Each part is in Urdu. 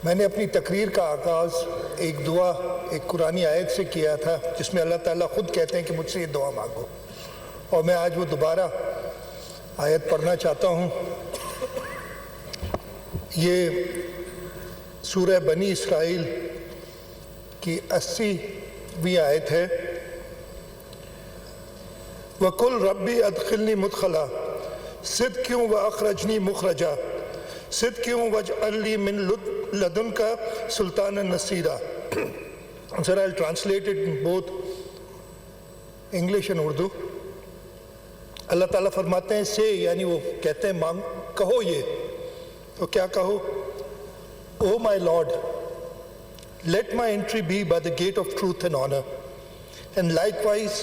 میں نے اپنی تقریر کا آغاز ایک دعا ایک قرآنی آیت سے کیا تھا جس میں اللہ تعالیٰ خود کہتے ہیں کہ مجھ سے یہ دعا مانگو، اور میں آج وہ دوبارہ آیت پڑھنا چاہتا ہوں۔ یہ سورہ بنی اسرائیل کی 80ویں آیت ہے۔ وَقُلْ رَبِّ أَدْخِلْنِي مُدْخَلًا صِدْقٍ وَأَخْرِجْنِي مُخْرَجًا صِدْقٍ وَاجْعَلْ لِي مِن لَدُنْكَ سُلْطَانًا نَصِيرًا۔ Sir, I'll translate it in both English and Urdu۔ اللہ تعالیٰ فرماتے ہیں سے، یعنی وہ کہتے ہیں مانگ، کہو یہ، تو کیا کہو؟ O my Lord, let my entry be by the gate of truth and honor, and likewise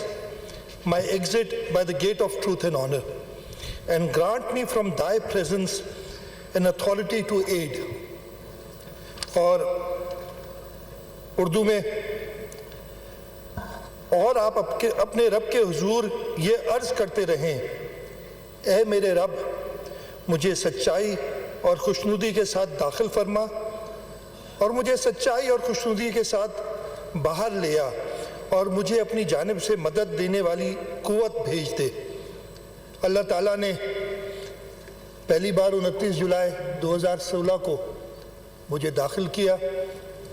my exit by the gate of truth and honor, and grant me from thy presence an authority to aid۔ اور اردو میں، اور آپ اپنے رب کے حضور یہ عرض کرتے رہیں، اے میرے رب، مجھے سچائی اور خوشنودی کے ساتھ داخل فرما، اور مجھے سچائی اور خوشنودی کے ساتھ باہر لیا، اور مجھے اپنی جانب سے مدد دینے والی قوت بھیج دے۔ اللہ تعالیٰ نے پہلی بار 29 جولائی 2016 کو مجھے داخل کیا۔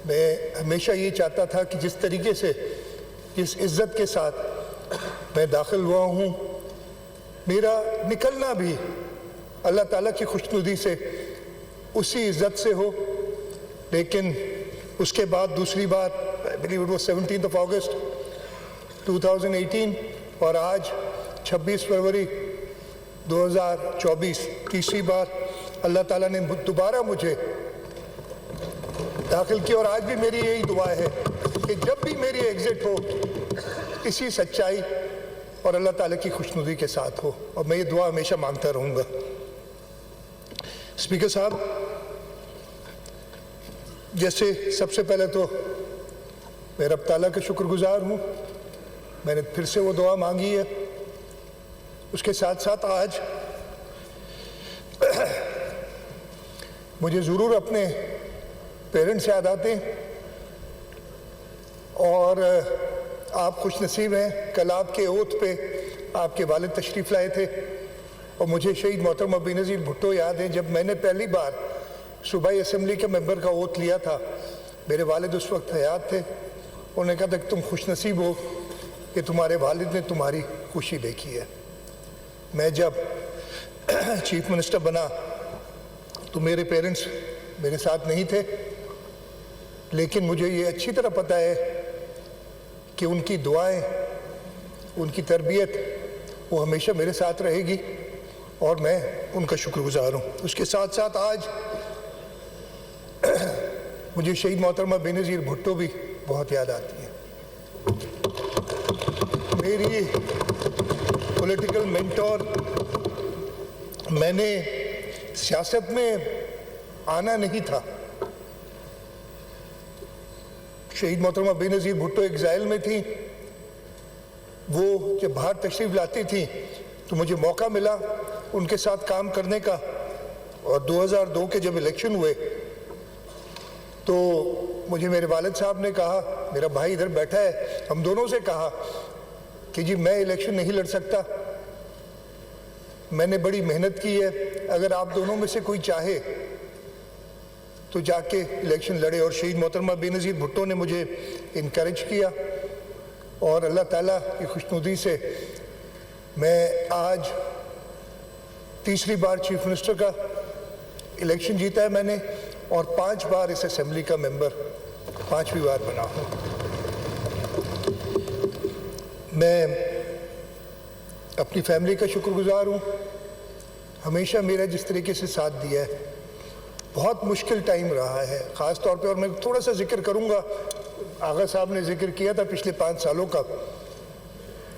میں ہمیشہ یہ چاہتا تھا کہ جس طریقے سے، جس عزت کے ساتھ میں داخل ہوا ہوں، میرا نکلنا بھی اللہ تعالیٰ کی خوشنودی سے اسی عزت سے ہو۔ لیکن اس کے بعد دوسری بار I believe it was 17th of August 2018 اور آج 26 فروری 2024 تیسری بار اللہ تعالیٰ نے دوبارہ مجھے داخل کیا، اور آج بھی میری یہی دعا ہے کہ جب بھی میری ایگزٹ ہو اسی سچائی اور اللہ تعالیٰ کی خوشنودی کے ساتھ ہو، اور میں یہ دعا ہمیشہ مانگتا رہوں گا۔ اسپیکر صاحب، جیسے سب سے پہلے تو میں رب تعالیٰ کا شکر گزار ہوں، میں نے پھر سے وہ دعا مانگی ہے۔ اس کے ساتھ ساتھ آج مجھے ضرور اپنے پیرنٹس یاد آتے ہیں، اور آپ خوش نصیب ہیں، کل آپ کے اوتھ پہ آپ کے والد تشریف لائے تھے، اور مجھے شہید محترم بینظیر بھٹو یاد ہیں۔ جب میں نے پہلی بار صوبائی اسمبلی کے ممبر کا اوتھ لیا تھا، میرے والد اس وقت حیات تھے، انہوں نے کہا تھا کہ تم خوش نصیب ہو کہ تمہارے والد نے تمہاری خوشی دیکھی ہے۔ میں جب چیف منسٹر بنا تو میرے پیرنٹس میرے ساتھ نہیں تھے، لیکن مجھے یہ اچھی طرح پتہ ہے کہ ان کی دعائیں، ان کی تربیت وہ ہمیشہ میرے ساتھ رہے گی، اور میں ان کا شکر گزار ہوں۔ اس کے ساتھ ساتھ آج مجھے شہید محترمہ بینظیر بھٹو بھی بہت یاد آتی ہیں۔ میری پولیٹیکل مینٹور، میں نے سیاست میں آنا نہیں تھا، شہید محترمہ بینظیر بھٹو ایگزائل میں تھیں، وہ جب باہر تشریف لاتی تھیں تو مجھے موقع ملا ان کے ساتھ کام کرنے کا، اور 2002 کے جب الیکشن ہوئے تو مجھے میرے والد صاحب نے کہا، میرا بھائی ادھر بیٹھا ہے، ہم دونوں سے کہا کہ جی میں الیکشن نہیں لڑ سکتا، میں نے بڑی محنت کی ہے، اگر آپ دونوں میں سے کوئی چاہے تو جا کے الیکشن لڑے۔ اور شہید محترمہ بینظیر بھٹو نے مجھے انکریج کیا، اور اللہ تعالیٰ کی خوشنودی سے میں آج تیسری بار چیف منسٹر کا الیکشن جیتا ہے میں نے، اور 5 بار اس اسمبلی کا ممبر 5ویں بار بنا ہوں۔ میں اپنی فیملی کا شکر گزار ہوں، ہمیشہ میرا جس طریقے سے ساتھ دیا ہے۔ بہت مشکل ٹائم رہا ہے خاص طور پہ، اور میں تھوڑا سا ذکر کروں گا، آغا صاحب نے ذکر کیا تھا پچھلے 5 سالوں کا،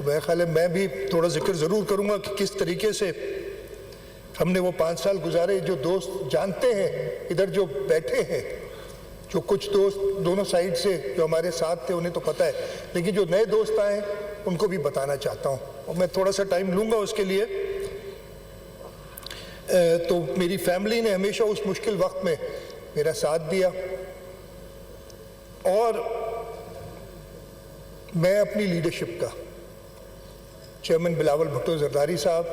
میرا خیال ہے میں بھی تھوڑا ذکر ضرور کروں گا کہ کس طریقے سے ہم نے وہ 5 سال گزارے۔ جو دوست جانتے ہیں ادھر جو بیٹھے ہیں، جو کچھ دوست دونوں سائڈ سے جو ہمارے ساتھ تھے انہیں تو پتہ ہے، لیکن جو نئے دوست آئے ان کو بھی بتانا چاہتا ہوں، اور میں تھوڑا سا ٹائم لوں گا اس کے لیے۔ تو میری فیملی نے ہمیشہ اس مشکل وقت میں میرا ساتھ دیا، اور میں اپنی لیڈرشپ کا چیئرمین بلاول بھٹو زرداری صاحب،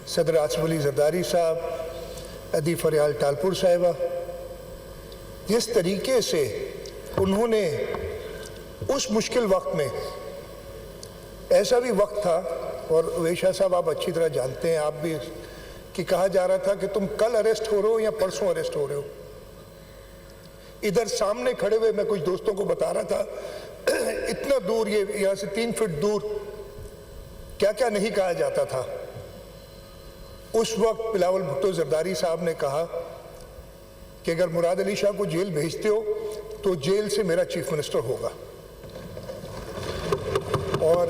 صدر آصف علی زرداری صاحب، ادی فریال ٹالپور صاحبہ، جس طریقے سے انہوں نے اس مشکل وقت میں، ایسا بھی وقت تھا، اور ویشا صاحب آپ اچھی طرح جانتے ہیں، آپ بھی، کہ کہا جا رہا تھا کہ تم کل اریسٹ ہو رہے ہو یا پرسوں اریسٹ ہو رہے ہو۔ ادھر سامنے کھڑے ہوئے میں کچھ دوستوں کو بتا رہا تھا، اتنا دور، یہ یہاں سے 3 فٹ دور کیا کیا نہیں کہا جاتا تھا۔ اس وقت بلاول بھٹو زرداری صاحب نے کہا کہ اگر مراد علی شاہ کو جیل بھیجتے ہو تو جیل سے میرا چیف منسٹر ہوگا، اور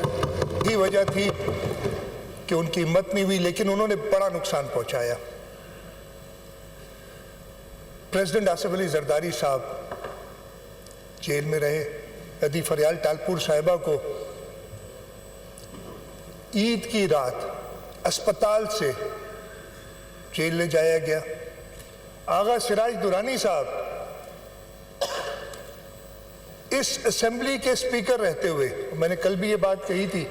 یہی وجہ تھی کہ ان کی ہمت نہیں ہوئی، لیکن انہوں نے بڑا نقصان پہنچایا۔ پریزیڈنٹ آصف علی زرداری صاحب جیل میں رہے، ادی فریال ٹالپور صاحبہ کو عید کی رات اسپتال سے جیل لے جایا گیا۔ آغا سراج درانی صاحب اس اسمبلی کے اسپیکر رہتے ہوئے، میں نے کل بھی یہ بات کہی تھی،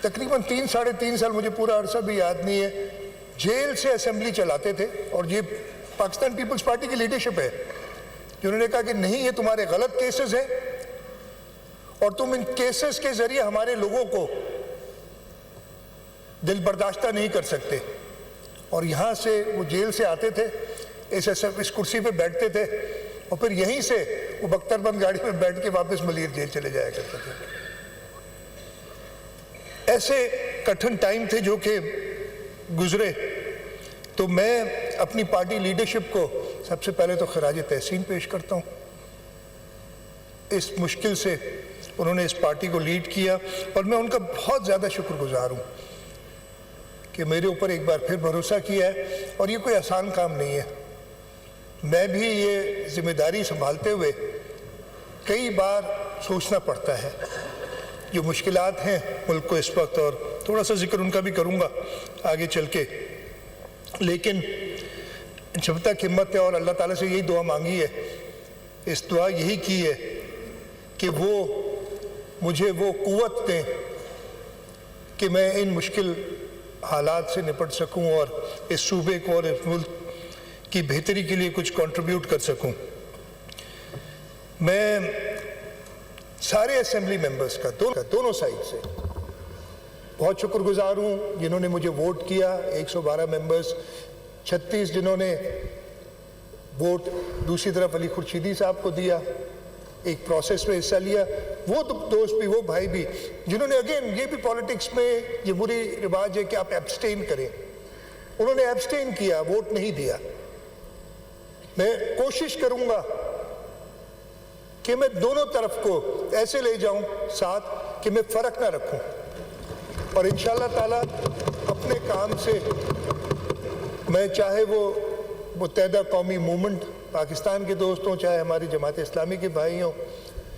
تقریباً 3-3.5 سال، مجھے پورا عرصہ بھی یاد نہیں ہے، جیل سے اسمبلی چلاتے تھے، اور یہ پاکستان پیپلز پارٹی کی لیڈرشپ ہے جنہوں نے کہا کہ نہیں، یہ تمہارے غلط کیسز ہیں اور تم ان کیسز کے ذریعے ہمارے لوگوں کو دل برداشتہ نہیں کر سکتے، اور یہاں سے وہ جیل سے آتے تھے، اس کرسی پہ بیٹھتے تھے، اور پھر یہیں سے وہ بختر بند گاڑی میں بیٹھ کے واپس ملیر جیل چلے جایا کرتے تھے۔ ایسے کٹھن ٹائم تھے جو کہ گزرے، تو میں اپنی پارٹی لیڈرشپ کو سب سے پہلے تو خراج تحسین پیش کرتا ہوں۔ اس مشکل سے انہوں نے اس پارٹی کو لیڈ کیا، اور میں ان کا بہت زیادہ شکر گزار ہوں کہ میرے اوپر ایک بار پھر بھروسہ کیا ہے، اور یہ کوئی آسان کام نہیں ہے۔ میں بھی یہ ذمہ داری سنبھالتے ہوئے کئی بار سوچنا پڑتا ہے، جو مشکلات ہیں ملک کو اس وقت، اور تھوڑا سا ذکر ان کا بھی کروں گا آگے چل کے، لیکن جب تک ہمت ہے، اور اللہ تعالیٰ سے یہی دعا مانگی ہے، اس دعا یہی کی ہے کہ وہ مجھے وہ قوت دیں کہ میں ان مشکل حالات سے نپٹ سکوں، اور اس صوبے کو اور اس ملک کی بہتری کے لیے کچھ کنٹریبیوٹ کر سکوں۔ میں سارے اسمبلی ممبرز کا دونوں سائڈ سے بہت شکر گزار ہوں، جنہوں نے مجھے ووٹ کیا، 112 ممبرز، 36 جنہوں نے ووٹ دوسری طرف علی خورشیدی صاحب کو دیا، ایک پروسیس میں حصہ لیا، وہ دوست بھی، وہ بھائی بھی، جنہوں نے، اگین یہ بھی پالیٹکس میں جمہوری رواج ہے کہ آپ ایبسٹین کریں، انہوں نے ایبسٹین کیا، ووٹ نہیں دیا۔ میں کوشش کروں گا کہ میں دونوں طرف کو ایسے لے جاؤں ساتھ کہ میں فرق نہ رکھوں، اور انشاءاللہ تعالیٰ اپنے کام سے، میں چاہے وہ متحدہ قومی موومنٹ پاکستان کے دوست ہوں، چاہے ہماری جماعت اسلامی کے بھائی ہوں،